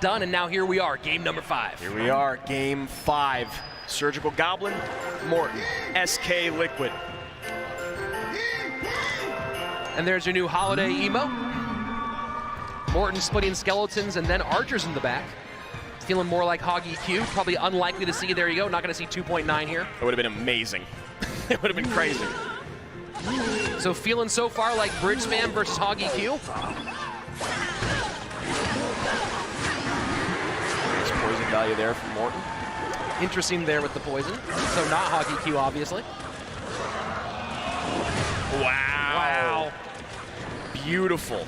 done, and now here we are, game number 5. Here we are, game 5. Surgical Goblin, Morton, SK Liquid. And there's your new holiday emo. Morton splitting skeletons and then archers in the back. Feeling more like Hoggy Q. Probably unlikely to see, there you go. Not going to see 2.9 here. It would have been amazing. It would have been crazy. So feeling so far like bridge spam versus Hoggy Q. Nice poison value there from Morton. Interesting there with the poison. So not Hoggy Q, obviously. Wow. Beautiful.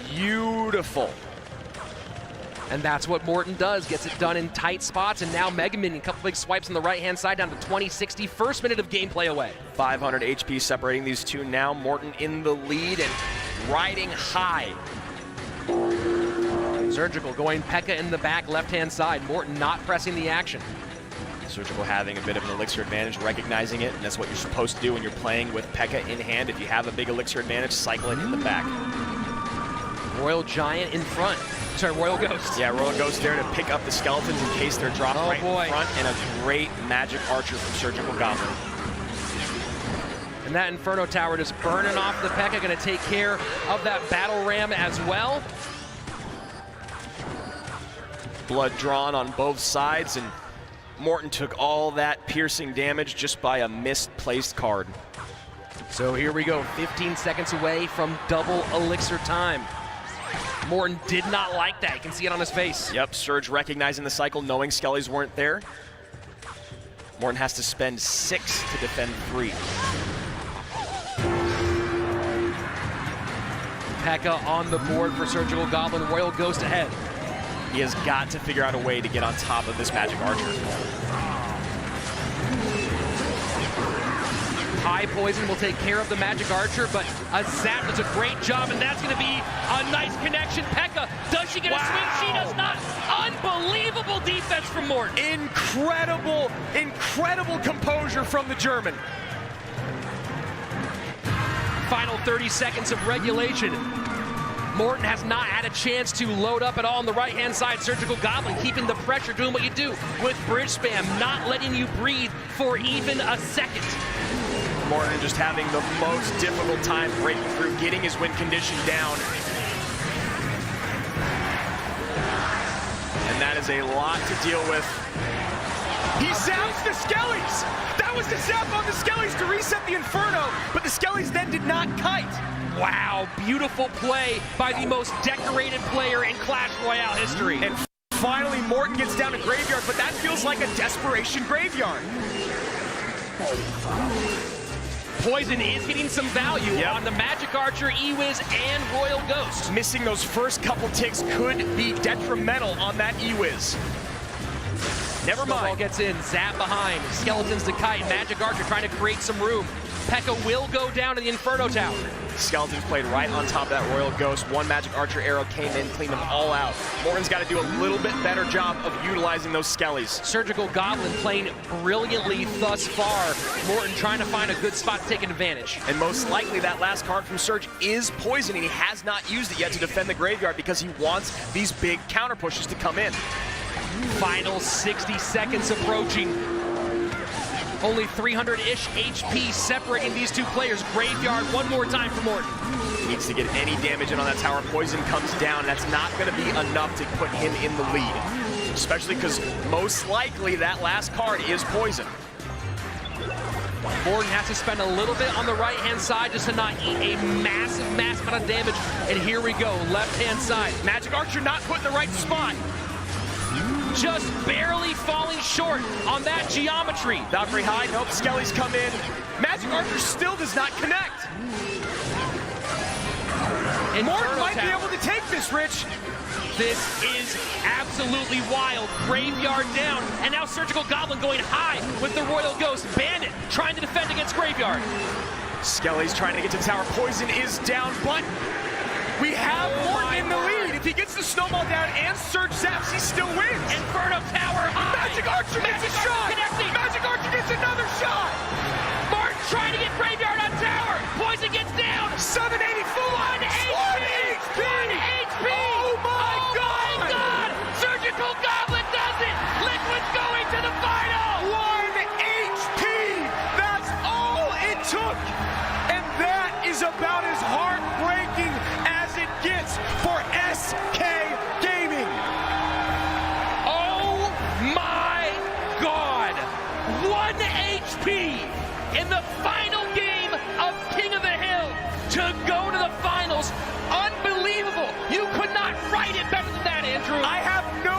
Beautiful. And that's what Morton does, gets it done in tight spots, and now Mega Minion, a couple big swipes on the right-hand side down to 2060, first minute of gameplay away. 500 HP separating these two now. Morton in the lead and riding high. Surgical going P.E.K.K.A in the back, left-hand side. Morton not pressing the action. Surgical having a bit of an elixir advantage, recognizing it, and that's what you're supposed to do when you're playing with P.E.K.K.A in hand. If you have a big elixir advantage, cycle it in the back. Royal Giant in front. Sorry, Royal Ghost. Yeah, Royal Ghost there to pick up the skeletons in case they're dropped right in front, and a great magic archer from Surgical Goblin. And that Inferno Tower just burning off the P.E.K.K.A, going to take care of that battle ram as well. Blood drawn on both sides, and Morton took all that piercing damage just by a misplaced card. So here we go, 15 seconds away from double elixir time. Morton did not like that. You can see it on his face. Yep, Surge recognizing the cycle, knowing Skellies weren't there. Morton has to spend 6 to defend 3. P.E.K.K.A on the board for Surgical Goblin. Royal Ghost ahead. He has got to figure out a way to get on top of this magic archer. High poison will take care of the magic archer, but a zap does a great job, and that's going to be a nice connection. P.E.K.K.A, does she get a swing? She does not. Unbelievable defense from Morton. Incredible, incredible composure from the German. Final 30 seconds of regulation. Morton has not had a chance to load up at all on the right-hand side. Surgical Goblin keeping the pressure, doing what you do with bridge spam, not letting you breathe for even a second. Morton just having the most difficult time breaking through, getting his win condition down. And that is a lot to deal with. He zaps the Skellies! That was the zap on the Skellies to reset the Inferno, but the Skellies then did not kite. Wow, beautiful play by the most decorated player in Clash Royale history. And finally, Morton gets down to Graveyard, but that feels like a desperation Graveyard. Poison is getting some value on the Magic Archer, E-Wiz, and Royal Ghost. Missing those first couple ticks could be detrimental on that E-Wiz. Never mind. Snowball gets in, zap behind, skeletons to kite, Magic Archer trying to create some room. P.E.K.K.A will go down to the Inferno Tower. Skeletons played right on top of that Royal Ghost. One Magic Archer arrow came in, cleaned them all out. Morton's got to do a little bit better job of utilizing those Skellies. Surgical Goblin playing brilliantly thus far. Morton trying to find a good spot to take advantage. And most likely that last card from Surge is poison, and he has not used it yet to defend the Graveyard because he wants these big counter pushes to come in. Final 60 seconds approaching. Only 300-ish HP separating these two players. Graveyard one more time for Morton. He needs to get any damage in on that tower. Poison comes down. That's not going to be enough to put him in the lead, especially because most likely that last card is poison. Morton has to spend a little bit on the right-hand side just to not eat a massive amount of damage. And here we go, left-hand side. Magic Archer not put in the right spot. Just barely falling short on that geometry. Valkyrie high, nope, Skellies come in. Magic Archer still does not connect. And Morton might be able to take this, Rich. This is absolutely wild. Graveyard down, and now Surgical Goblin going high with the Royal Ghost. Bandit trying to defend against Graveyard. Skellies trying to get to tower. Poison is down, but we have Morton in the lead. If he gets the snowball down and Surge zaps, he still wins. Inferno Tower high. Magic Archer gets a shot. Connecting. Magic Archer gets another shot. Martin trying to get Graveyard on tower. Poison gets down. 784. 1 HP. 1 HP. Oh my God. Surgical about as heartbreaking as it gets for SK Gaming. Oh my God! 1 HP in the final game of King of the Hill to go to the finals. Unbelievable! You could not write it better than that, Andrew. I have no